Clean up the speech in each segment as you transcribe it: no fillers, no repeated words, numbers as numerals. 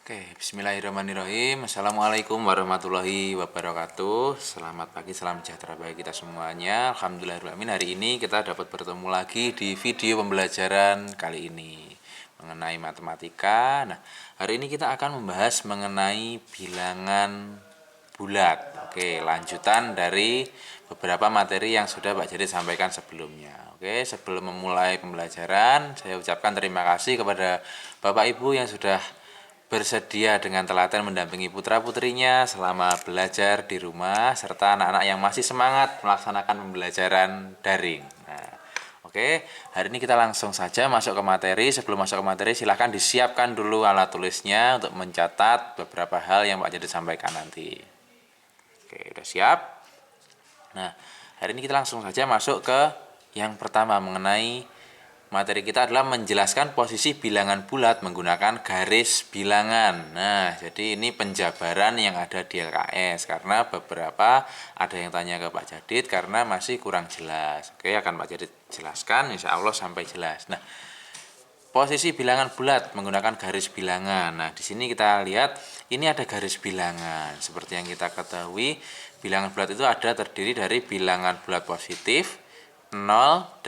Oke, bismillahirrahmanirrahim. Assalamualaikum warahmatullahi wabarakatuh. Selamat pagi, salam sejahtera bagi kita semuanya. Alhamdulillahirrahmanirrahim. Hari ini kita dapat bertemu lagi di video pembelajaran kali ini mengenai matematika. Nah, hari ini kita akan membahas mengenai bilangan bulat. Oke, lanjutan dari beberapa materi yang sudah Pak Jadi sampaikan sebelumnya. Oke, sebelum memulai pembelajaran, saya ucapkan terima kasih kepada Bapak Ibu yang sudah bersedia dengan telaten mendampingi putra-putrinya selama belajar di rumah serta anak-anak yang masih semangat melaksanakan pembelajaran daring. Nah, oke, hari ini kita langsung saja masuk ke materi. Sebelum masuk ke materi, silahkan disiapkan dulu alat tulisnya untuk mencatat beberapa hal yang Pak Jadi sampaikan nanti. Oke, udah siap? Nah, hari ini kita langsung saja masuk ke yang pertama mengenai materi kita adalah menjelaskan posisi bilangan bulat menggunakan garis bilangan. Nah, jadi ini penjabaran yang ada di LKS karena beberapa ada yang tanya ke Pak Jadid karena masih kurang jelas. Oke, akan Pak Jadid jelaskan insya Allah sampai jelas. Nah, posisi bilangan bulat menggunakan garis bilangan. Nah, di sini kita lihat ini ada garis bilangan. Seperti yang kita ketahui, bilangan bulat itu ada terdiri dari bilangan bulat positif, 0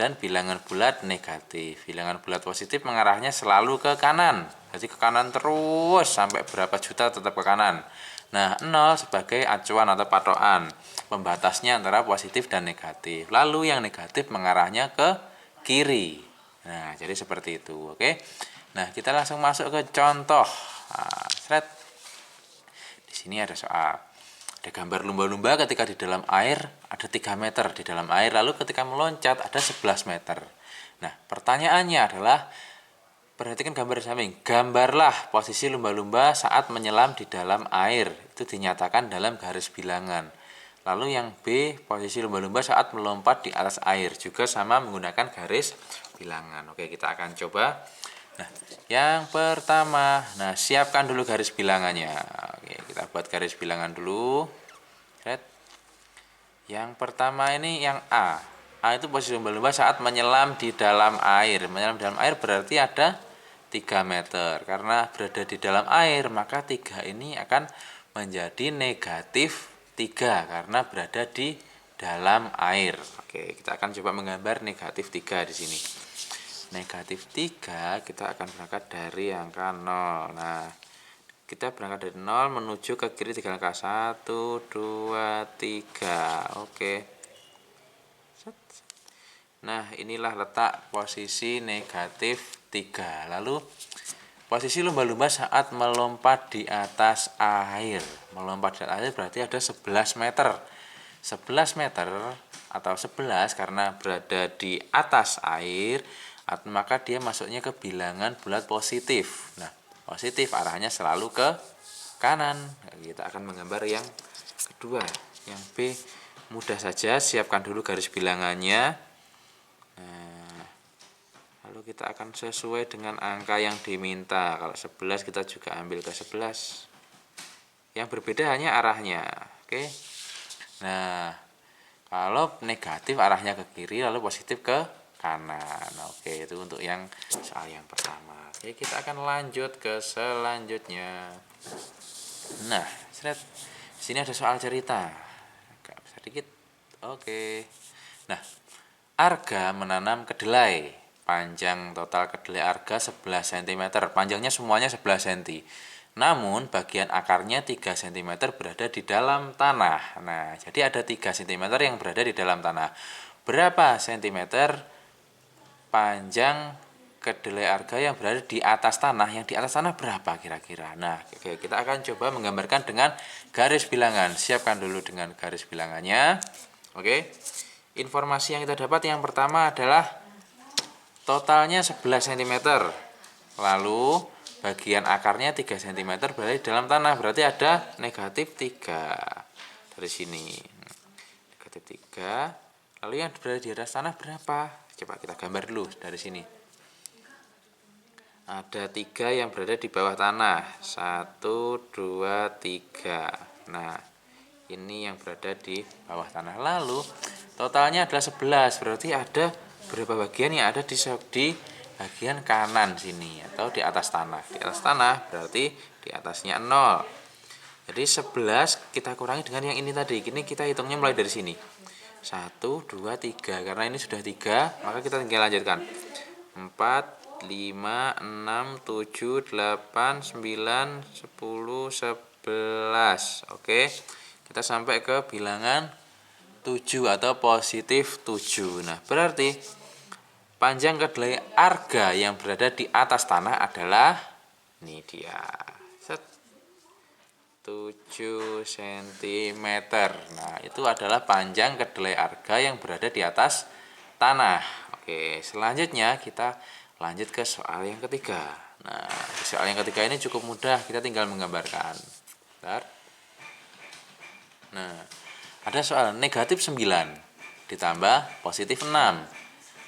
dan bilangan bulat negatif. Bilangan bulat positif mengarahnya selalu ke kanan. Jadi ke kanan terus sampai berapa juta tetap ke kanan. Nah, 0 sebagai acuan atau patokan. Pembatasnya antara positif dan negatif. Lalu yang negatif mengarahnya ke kiri. Nah, jadi seperti itu, oke. Nah, kita langsung masuk ke contoh. Nah, di sini ada soal. Ada gambar lumba-lumba ketika di dalam air ada 3 meter di dalam air, lalu ketika meloncat ada 11 meter. Nah, pertanyaannya adalah, perhatikan gambar di samping. Gambarlah posisi lumba-lumba saat menyelam di dalam air. Itu dinyatakan dalam garis bilangan. Lalu yang B, posisi lumba-lumba saat melompat di atas air. Juga sama menggunakan garis bilangan. Oke, kita akan coba. Nah, yang pertama, nah siapkan dulu garis bilangannya. Oke, kita buat garis bilangan dulu. Lihat. Yang pertama ini yang A. A itu posisi lumba-lumba saat menyelam di dalam air. Menyelam di dalam air berarti ada 3 meter. Karena berada di dalam air, maka 3 ini akan menjadi negatif 3 karena berada di dalam air. Oke, kita akan coba menggambar negatif 3 di sini. Negatif 3 kita akan berangkat dari angka 0. Nah, kita berangkat dari 0 menuju ke kiri 3 angka 1, 2, 3. Oke. Nah, inilah letak posisi negatif 3. Lalu posisi lumba-lumba saat melompat di atas air. Melompat di atas air berarti ada 11 meter. 11 meter atau 11 karena berada di atas air, maka dia masuknya ke bilangan bulat positif. Nah, positif arahnya selalu ke kanan. Kita akan menggambar yang kedua. Yang B mudah saja, siapkan dulu garis bilangannya. Nah, lalu kita akan sesuai dengan angka yang diminta. Kalau 11 kita juga ambil ke 11. Yang berbeda hanya arahnya. Oke. Nah, kalau negatif arahnya ke kiri, lalu positif ke kanan. Oke, itu untuk yang soal yang pertama. Oke, kita akan lanjut ke selanjutnya. Nah, di sini ada soal cerita. Agak besar dikit. Oke. Nah, Arga menanam kedelai. Panjang total kedelai Arga 11 cm. Panjangnya semuanya 11 cm. Namun bagian akarnya 3 cm berada di dalam tanah. Nah, jadi ada 3 cm yang berada di dalam tanah. Berapa centimeter panjang kedelai Arga yang berada di atas tanah? Yang di atas tanah berapa kira-kira? Nah, kita akan coba menggambarkan dengan garis bilangan. Siapkan dulu dengan garis bilangannya. Oke. Informasi yang kita dapat yang pertama adalah totalnya 11 cm. Lalu bagian akarnya 3 cm berada di dalam tanah. Berarti ada negatif 3 dari sini. Negatif 3. Lalu yang berada di atas tanah berapa? Coba kita gambar dulu dari sini. Ada 3 yang berada di bawah tanah. 1, 2, 3. Nah, ini yang berada di bawah tanah. Lalu totalnya adalah 11. Berarti ada berapa bagian yang ada di bagian kanan sini atau di atas tanah. Di atas tanah berarti di atasnya 0. Jadi 11 kita kurangi dengan yang ini tadi. Ini kita hitungnya mulai dari sini. 1, 2, 3. Karena ini sudah 3, maka kita tinggal lanjutkan. 4, 5, 6, 7, 8, 9, 10, 11. Oke. Kita sampai ke bilangan 7 atau positif 7. Nah, berarti panjang kedelai arga yang berada di atas tanah adalah ini dia. 7 cm. Nah, itu adalah panjang kedelai arga yang berada di atas tanah. Oke, selanjutnya kita lanjut ke soal yang ketiga. Nah, soal yang ketiga ini cukup mudah, kita tinggal menggambarkan. Bentar. Nah, ada soal negatif 9 ditambah positif 6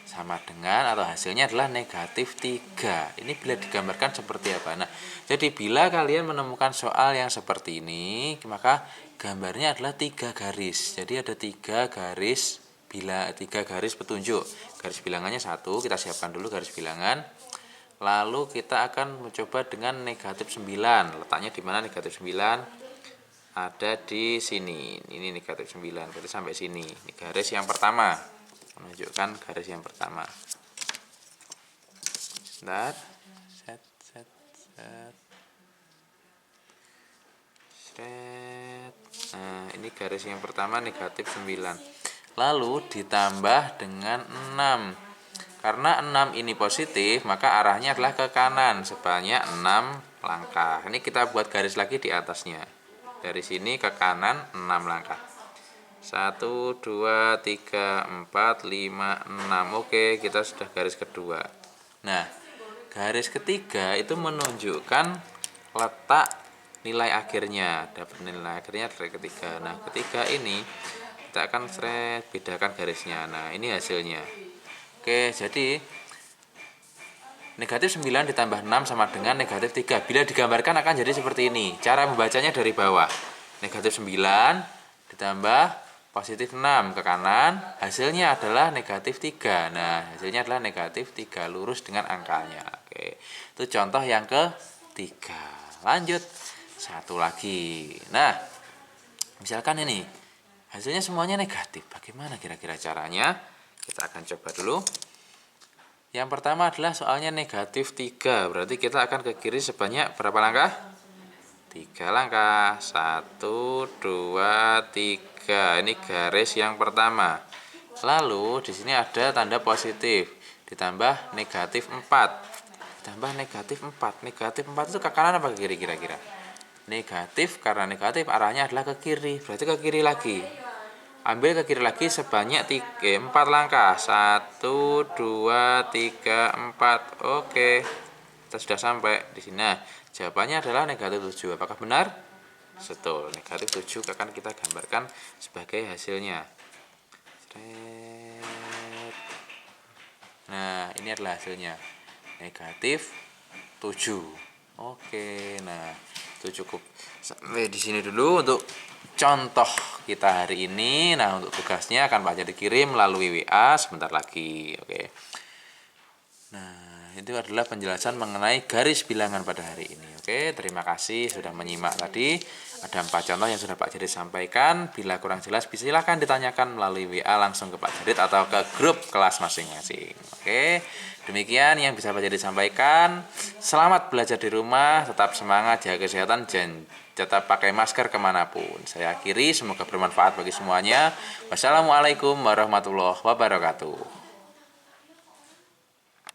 sama dengan atau hasilnya adalah negatif 3. Ini bila digambarkan seperti apa? Nah, jadi bila kalian menemukan soal yang seperti ini, maka gambarnya adalah 3 garis. Jadi ada 3 garis, 3 garis petunjuk. Garis bilangannya 1, kita siapkan dulu garis bilangan. Lalu kita akan mencoba dengan negatif 9. Letaknya di mana negatif 9? Ada di sini. Ini negatif 9. Berarti sampai sini. Ini garis yang pertama. Menunjukkan garis yang pertama. Sebentar. Set. Nah, ini garis yang pertama negatif 9. Lalu ditambah dengan 6. Karena 6 ini positif, maka arahnya adalah ke kanan sebanyak 6 langkah. Ini kita buat garis lagi di atasnya. Dari sini ke kanan 6 langkah. 1, 2, 3, 4, 5, 6. Oke, kita sudah garis kedua. Nah, garis ketiga itu menunjukkan letak nilai akhirnya. Dapat nilai akhirnya dari ketiga. Nah, ketiga ini kita akan bedakan garisnya. Nah, ini hasilnya. Oke, jadi negatif 9 ditambah 6 sama dengan negatif 3. Bila digambarkan akan jadi seperti ini. Cara membacanya dari bawah. Negatif 9 ditambah positif 6 ke kanan, hasilnya adalah negatif 3. Nah, hasilnya adalah negatif 3 lurus dengan angkanya. Oke, itu contoh yang ketiga. Lanjut, satu lagi. Nah, misalkan ini, hasilnya semuanya negatif. Bagaimana kira-kira caranya? Kita akan coba dulu. Yang pertama adalah soalnya negatif 3. Berarti kita akan ke kiri sebanyak berapa langkah? 3 langkah. 1, 2, 3. Ini garis yang pertama. Lalu di sini ada tanda positif ditambah negatif 4. Ditambah negatif 4. Negatif 4 itu ke kanan apa ke kiri kira-kira? Negatif, karena negatif arahnya adalah ke kiri. Berarti ke kiri lagi. Ambil ke kiri lagi sebanyak 4 langkah. 1, 2, 3, 4. Oke. Kita sudah sampai di sini. Nah, jawabannya adalah negatif 7. Apakah benar? Betul, negatif 7 akan kita gambarkan sebagai hasilnya. Nah, ini adalah hasilnya. Negatif 7. Oke, nah itu cukup sampai di sini dulu untuk contoh kita hari ini. Nah, untuk tugasnya akan Pak Jadi kirim melalui WA sebentar lagi. Oke. Nah, itu adalah penjelasan mengenai garis bilangan pada hari ini. Oke, terima kasih sudah menyimak tadi. Ada 4 contoh yang sudah Pak Jadid sampaikan. Bila kurang jelas, silakan ditanyakan melalui WA langsung ke Pak Jadid atau ke grup kelas masing-masing. Oke, demikian yang bisa Pak Jadid sampaikan. Selamat belajar di rumah, tetap semangat, jaga kesehatan, dan tetap pakai masker kemanapun. Saya akhiri, semoga bermanfaat bagi semuanya. Wassalamualaikum warahmatullahi wabarakatuh.